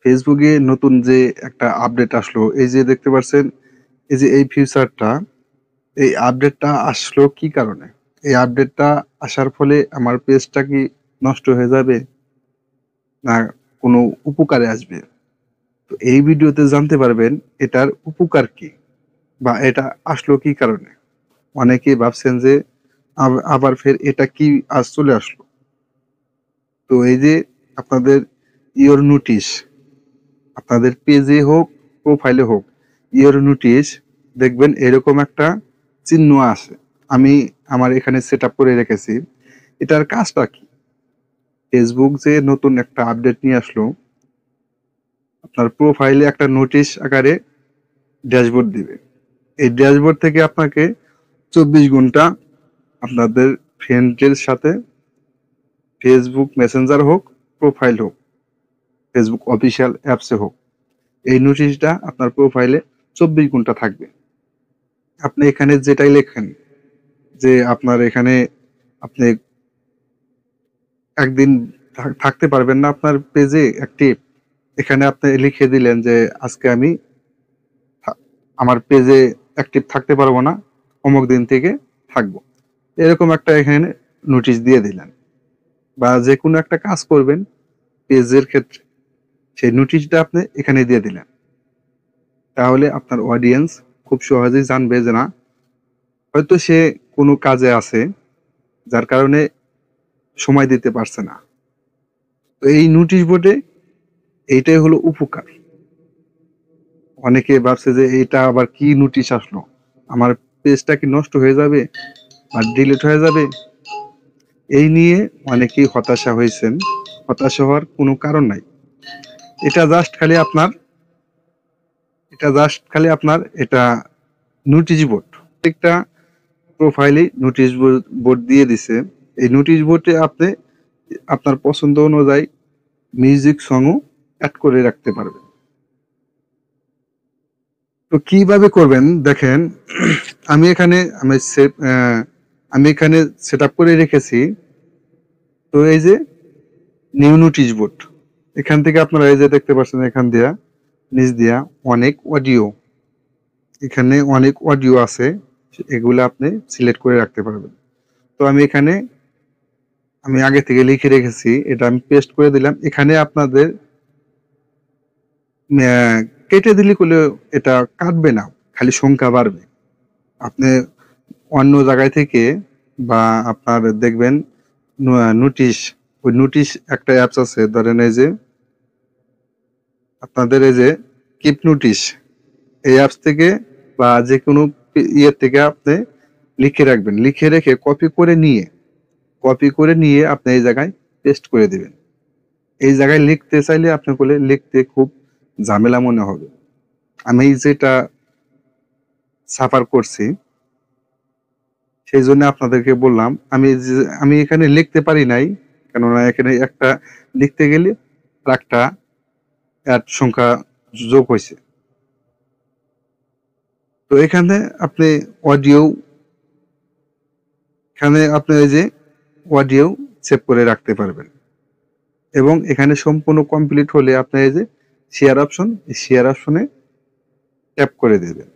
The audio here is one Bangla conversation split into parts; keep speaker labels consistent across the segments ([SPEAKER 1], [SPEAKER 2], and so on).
[SPEAKER 1] ফেসবুকে নতুন যে একটা আপডেট আসলো, এই যে দেখতে পাচ্ছেন, এই যে এই ফিচারটা, এই আপডেটটা আসলো কি কারণে? এই আপডেটটা আসার ফলে আমার পেজটা কি নষ্ট হয়ে যাবে? না কোনো উপকারে আসবে? তো এই ভিডিওতে জানতে পারবেন এটার উপকার কি? বা এটা আসলো কি কারণে? অনেকেই ভাবছেন যে আবার ফের এটা কি আজ চলে আসলো? তো এই যে আপনাদের ইওর নোটিশ, আপনাদের পেজে হোক, প্রোফাইলে হোক, ইওর নোটিশ দেখবেন এরকম একটা চিহ্ন আছে। আমি আমার এখানে সেটআপ করে রেখেছি। এটার কাজটা কি? ফেসবুক যে নতুন একটা আপডেট নিয়ে আসলো, আপনার প্রোফাইলে একটা নোটিশ আকারে ড্যাশবোর্ড দিবে। এই ড্যাশবোর্ড থেকে আপনাকে ২৪ ঘন্টা আপনাদের ফ্রেন্ডের সাথে ফেসবুক মেসেঞ্জার হোক, প্রোফাইল হোক, ফেসবুক অফিসিয়াল অ্যাপসে হোক, এই নোটিশটা আপনার প্রোফাইলে ২৪ ঘন্টা থাকবে। আপনি এখানে যেটাই লেখেন যে আপনার এখানে আপনি একদিন থাকতে পারবেন না আপনার পেজে অ্যাক্টিভ, এখানে আপনি লিখে দিলেন যে আজকে আমি আমার পেজে অ্যাক্টিভ থাকতে পারবো না, অমুক দিন থেকে থাকবো। এরকম একটা এখানে নোটিশ দিয়ে দিলেন। বা যে কোনো একটা কাজ করবেন পেজের ক্ষেত্রে, সেই নোটিশটা আপনি এখানে দিয়ে দিলেন। তাহলে আপনার অডিয়েন্স খুব সহজেই জানবে যে না, হয়তো সে কোনো কাজে আছে, যার কারণে সময় দিতে পারছে না। তো এই নোটিশ বোর্ডে এইটাই হলো উপকার। অনেকে ভাবছে যে এটা আবার কি নোটিশ আসলো, আমার পেজটা কি নষ্ট হয়ে যাবে আর ডিলিট হয়ে যাবে, এই নিয়ে অনেকেই হতাশা হয়েছেন। হতাশা হওয়ার কোনো কারণ নাই। এটা জাস্ট খালি আপনার এটা নোটিশ বোর্ড। প্রত্যেকটা প্রোফাইলে নোটিশ বোর্ড দিয়ে দিছে। এই নোটিশ বোর্ডে আপনি আপনার পছন্দ অনুযায়ী মিউজিক সংও অ্যাড করে রাখতে পারবেন। তো কিভাবে করবেন দেখেন, আমি এখানে আমি এখানে সেটআপ করে রেখেছি। তো এই যে নিউ নোটিশ বোর্ড, এখান থেকে আপনারা এই যে দেখতে পাচ্ছেন, এখান দিয়া নিচ দিয়া অনেক অডিও, এখানে অনেক অডিও আছে, এগুলো আপনি সিলেক্ট করে রাখতে পারবেন। তো আমি আগে থেকে লিখে রেখেছি, এটা আমি পেস্ট করে দিলাম। এখানে আপনাদের কেটে দিলে করলে এটা কাটবে না, খালি সংখ্যা বাড়বে। আপনি অন্য জায়গায় থেকে বা আপনার দেখবেন নোটিশ, ওই নোটিশ একটা অ্যাপস আছে, ধরেন এই যে আপনাদের এই যে কিপ নোটিশ, এই অ্যাপস থেকে বা যে কোনো ইয়ে থেকে আপনি লিখে রাখবেন। লিখে রেখে কপি করে নিয়ে আপনি এই জায়গায় পেস্ট করে দিবেন। এই জায়গায় লিখতে চাইলে আপনি করলে লিখতে খুব ঝামেলা মনে হবে। আমি যেটা সাফার করছি সেই জন্য আপনাদেরকে বললাম। আমি এখানে লিখতে পারি নাই, কেননা এখানে একটা লিখতে গেলে আর একটা অ্যাড সংখ্যা যোগ হয়েছে। তো এখানে আপনি অডিও, এখানে আপনি এই যে অডিও সেভ করে রাখতে পারবেন। এবং এখানে সম্পূর্ণ কমপ্লিট হলে আপনি এই যে শেয়ার অপশন, এই শেয়ার অপশনে ট্যাপ করে দেবেন।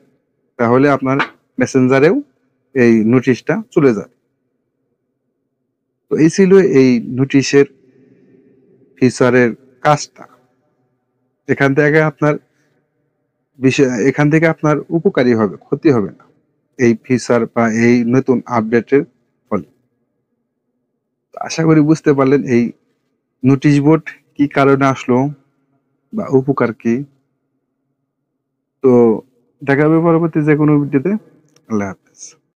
[SPEAKER 1] তাহলে আপনার মেসেঞ্জারেও এই নোটিশটা চলে যাবে। তো এই ছিল এই নোটিশের ফিচারের কাজটা। এখান থেকে আপনার এখান থেকে আপনার উপকারী হবে, ক্ষতি হবে না এই ফিচার বা এই নতুন আপডেটের ফলে। আশা করি বুঝতে পারলেন এই নোটিশ বোর্ড কি কারণে আসলো বা উপকার কি। তো দেখা হবে পরবর্তী যে কোনো ভিডিওতে। আল্লাহ হাফেজ।